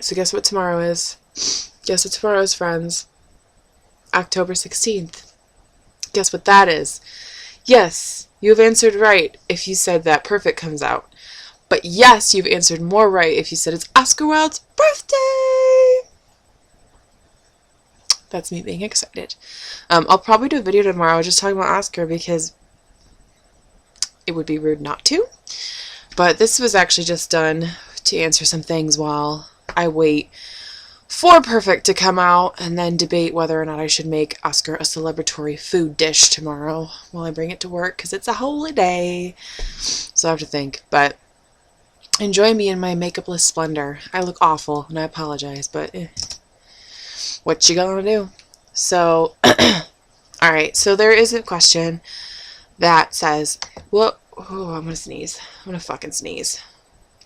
So guess what tomorrow is? Guess what tomorrow is, friends? October 16th. Guess what that is? Yes, you've answered right if you said that Perfect comes out. But yes, you've answered more right if you said it's Oscar Wilde's birthday. That's me being excited. I'll probably do a video tomorrow just talking about Oscar because it would be rude not to. But this was actually just done to answer some things while I wait for Perfect to come out and then debate whether or not I should make Oscar a celebratory food dish tomorrow while I bring it to work because it's a holiday. So I have to think. But enjoy me in my makeupless splendor. I look awful and I apologize, but what you gonna do? So, alright, so there is a question that says, well, oh, I'm gonna sneeze. I'm gonna fucking sneeze.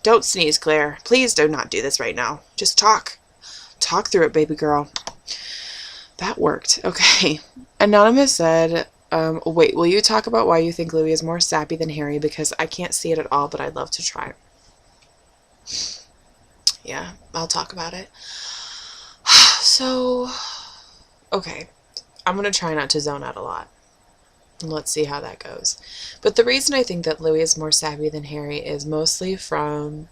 Don't sneeze, Claire. Please do not do this right now. Just talk. Talk through it, baby girl. That worked. Okay. Anonymous said, wait, will you talk about why you think Louis is more sappy than Harry? Because I can't see it at all, but I'd love to try. Yeah, I'll talk about it. So, okay. I'm going to try not to zone out a lot. Let's see how that goes. But the reason I think that Louis is more sappy than Harry is mostly from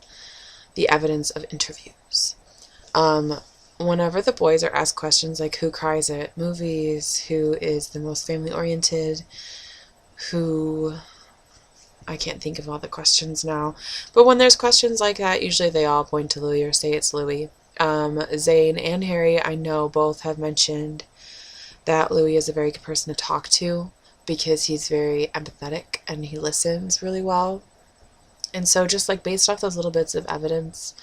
the evidence of interviews. Whenever the boys are asked questions like who cries at movies, who is the most family-oriented, who... I can't think of all the questions now. But when there's questions like that, usually they all point to Louis or say it's Louis. Zayn and Harry, I know, both have mentioned that Louis is a very good person to talk to because he's very empathetic and he listens really well. And so just like based off those little bits of evidence,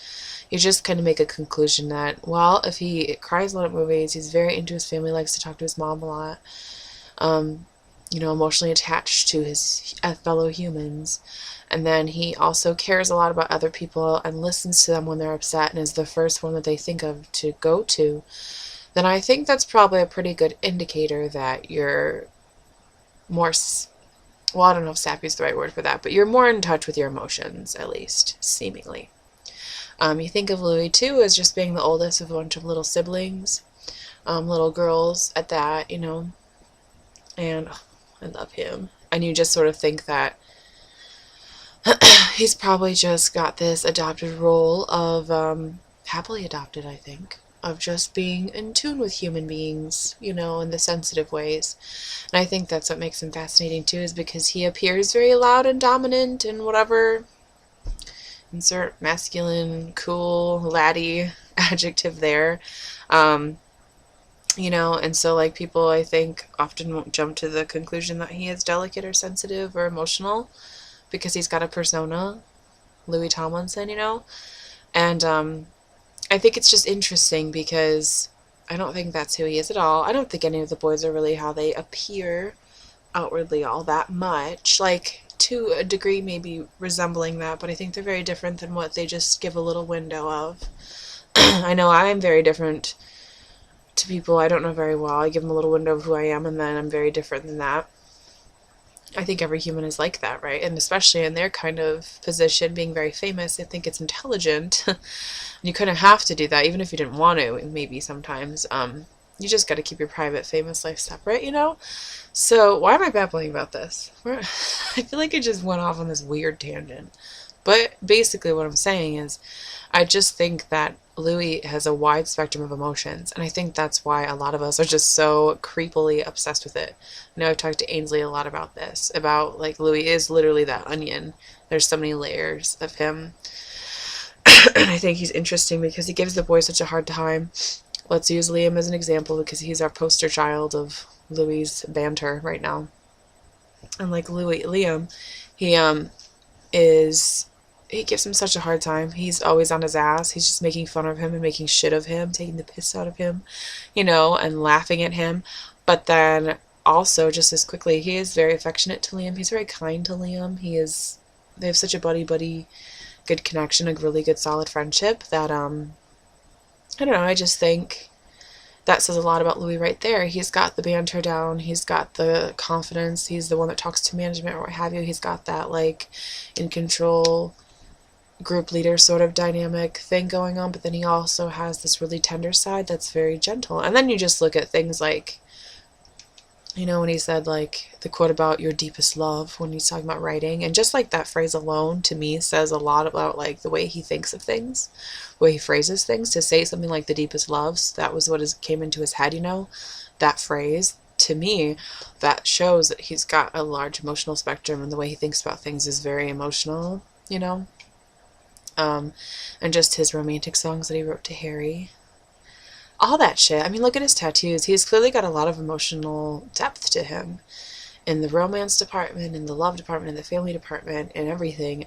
you just kind of make a conclusion that, well, if he cries a lot at movies, he's very into his family, likes to talk to his mom a lot, you know, emotionally attached to his fellow humans. And then he also cares a lot about other people and listens to them when they're upset and is the first one that they think of to go to. Then I think that's probably a pretty good indicator that you're more, well, I don't know if sappy is the right word for that, but you're more in touch with your emotions, at least, seemingly. You think of Louis, too, as just being the oldest of a bunch of little siblings, little girls at that, you know, and oh, I love him. And you just sort of think that he's probably just got this adopted role of, happily adopted, I think, of just being in tune with human beings, you know, in the sensitive ways. And I think that's what makes him fascinating, too, is because he appears very loud and dominant and whatever, insert masculine, cool, laddie adjective there. You know, and so, like, people, I think, often won't jump to the conclusion that he is delicate or sensitive or emotional because he's got a persona, Louis Tomlinson, you know? And, I think it's just interesting because I don't think that's who he is at all. I don't think any of the boys are really how they appear outwardly all that much. Like, to a degree, maybe resembling that, but I think they're very different than what they just give a little window of. I know I'm very different to people I don't know very well. I give them a little window of who I am, and then I'm very different than that. I think every human is like that, right? And especially in their kind of position, being very famous, I think it's intelligent. You kind of have to do that, even if you didn't want to, maybe sometimes. You just got to keep your private, famous life separate, you know? So, why am I babbling about this? I feel like I just went off on this weird tangent. But basically what I'm saying is, I just think that Louis has a wide spectrum of emotions, and I think that's why a lot of us are just so creepily obsessed with it. I know I've talked to Ainsley a lot about this, about, like, Louis is literally that onion. There's so many layers of him. And I think he's interesting because he gives the boys such a hard time. Let's use Liam as an example because he's our poster child of Louis' banter right now. And like Liam, he gives him such a hard time. He's always on his ass. He's just making fun of him and making shit of him, taking the piss out of him, you know, and laughing at him. But then also, just as quickly, he is very affectionate to Liam. He's very kind to Liam. They have such a buddy-buddy good connection, a really good solid friendship that, I don't know, I just think that says a lot about Louis right there. He's got the banter down, he's got the confidence, he's the one that talks to management or what have you, he's got that, like, in control group leader sort of dynamic thing going on, but then he also has this really tender side that's very gentle. And then you just look at things like, you know, when he said, like, the quote about your deepest love when he's talking about writing, and just like that phrase alone to me says a lot about like the way he thinks of things, the way he phrases things. To say something like the deepest loves, that was what came into his head, you know, that phrase. To me, that shows that he's got a large emotional spectrum, and the way he thinks about things is very emotional, you know. And just his romantic songs that he wrote to Harry, all that shit. I mean, look at his tattoos. He's clearly got a lot of emotional depth to him in the romance department, in the love department, in the family department, and everything.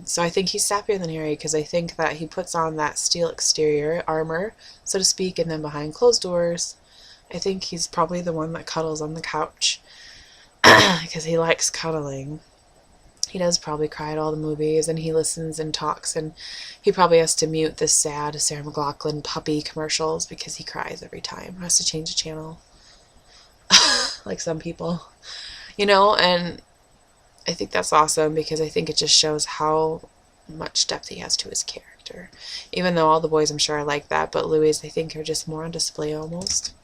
So I think he's sappier than Harry, because I think that he puts on that steel exterior armor, so to speak, and then behind closed doors, I think he's probably the one that cuddles on the couch because he likes cuddling. He does probably cry at all the movies, and he listens and talks, and he probably has to mute the sad Sarah McLachlan puppy commercials because he cries every time. Has to change the channel. Like some people, you know, and I think that's awesome, because I think it just shows how much depth he has to his character. Even though all the boys, I'm sure, are like that, but Louis, I think, are just more on display almost.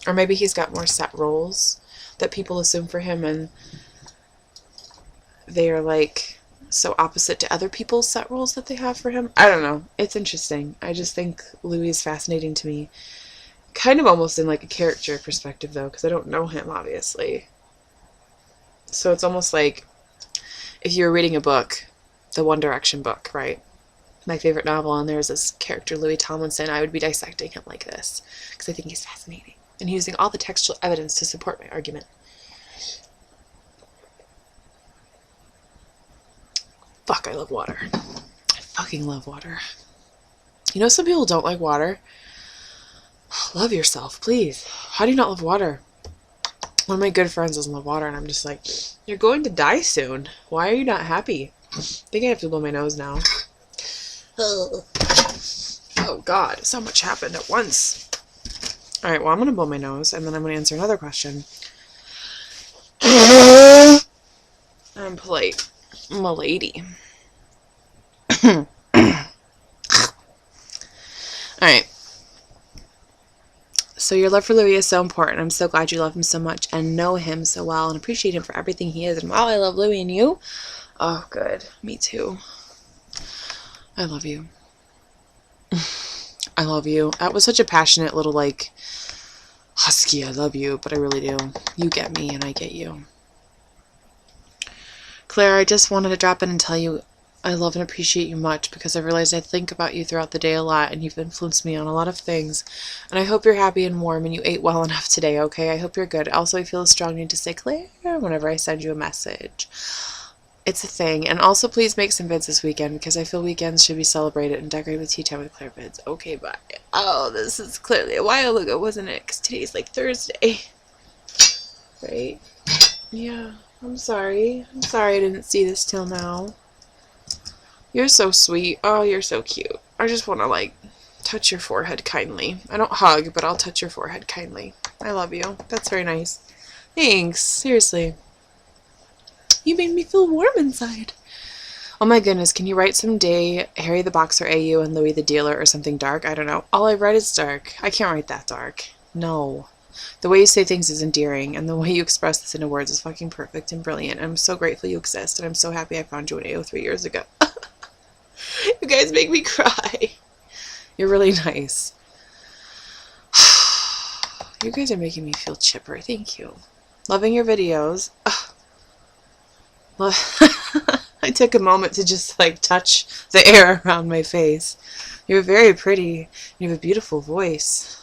Or maybe he's got more set roles that people assume for him, and they are like so opposite to other people's set roles that they have for him. I don't know. It's interesting. I just think Louis is fascinating to me. Kind of almost in like a character perspective, though, because I don't know him, obviously. So it's almost like if you were reading a book, the One Direction book, right? My favorite novel, and there's this character, Louis Tomlinson, I would be dissecting him like this, because I think he's fascinating, and using all the textual evidence to support my argument. Fuck, I love water. I fucking love water. You know, some people don't like water. Love yourself, please. How do you not love water? One of my good friends doesn't love water, and I'm just like, you're going to die soon. Why are you not happy? I think I have to blow my nose now. Oh God, so much happened at once. Alright, well, I'm going to blow my nose, and then I'm going to answer another question. I'm polite. I'm a lady. Alright. So your love for Louis is so important. I'm so glad you love him so much and know him so well and appreciate him for everything he is. And wow, I love Louis, and you? Oh, good. Me too. I love you. I love you. That was such a passionate little, like, husky, I love you, but I really do. You get me, and I get you. Claire, I just wanted to drop in and tell you I love and appreciate you much, because I realized I think about you throughout the day a lot, and you've influenced me on a lot of things. And I hope you're happy and warm, and you ate well enough today, okay? I hope you're good. Also, I feel a strong need to say Claire whenever I send you a message. It's a thing. And also, please make some vids this weekend, because I feel weekends should be celebrated and decorated with tea time with Claire vids. Okay, bye. Oh, this is clearly a while ago, wasn't it? Because today's like Thursday. Right? Yeah. I'm sorry. I'm sorry I didn't see this till now. You're so sweet. Oh, you're so cute. I just want to, like, touch your forehead kindly. I don't hug, but I'll touch your forehead kindly. I love you. That's very nice. Thanks. Seriously. You made me feel warm inside. Oh my goodness, can you write someday Harry the Boxer AU and Louis the Dealer or something dark? I don't know. All I write is dark. I can't write that dark. No. The way you say things is endearing, and the way you express this into words is fucking perfect and brilliant. I'm so grateful you exist, and I'm so happy I found you in AO 3 years ago. You guys make me cry. You're really nice. You guys are making me feel chipper. Thank you. Loving your videos. I took a moment to just, like, touch the air around my face. You're very pretty. You have a beautiful voice.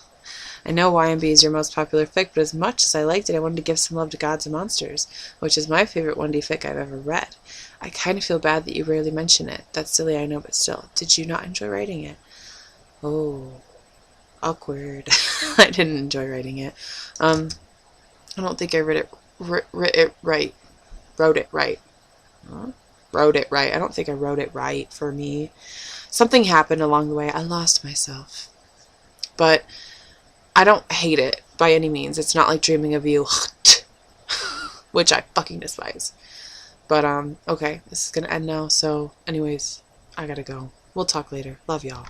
I know YMB is your most popular fic, but as much as I liked it, I wanted to give some love to Gods and Monsters, which is my favorite 1D fic I've ever read. I kind of feel bad that you rarely mention it. That's silly, I know, but still. Did you not enjoy writing it? Oh, awkward. I didn't enjoy writing it. I don't think I wrote it right. Huh? Wrote it right. I don't think I wrote it right for me. Something happened along the way. I lost myself. But I don't hate it by any means. It's not like Dreaming of You, which I fucking despise. But, okay, this is gonna end now. So, anyways, I gotta go. We'll talk later. Love y'all.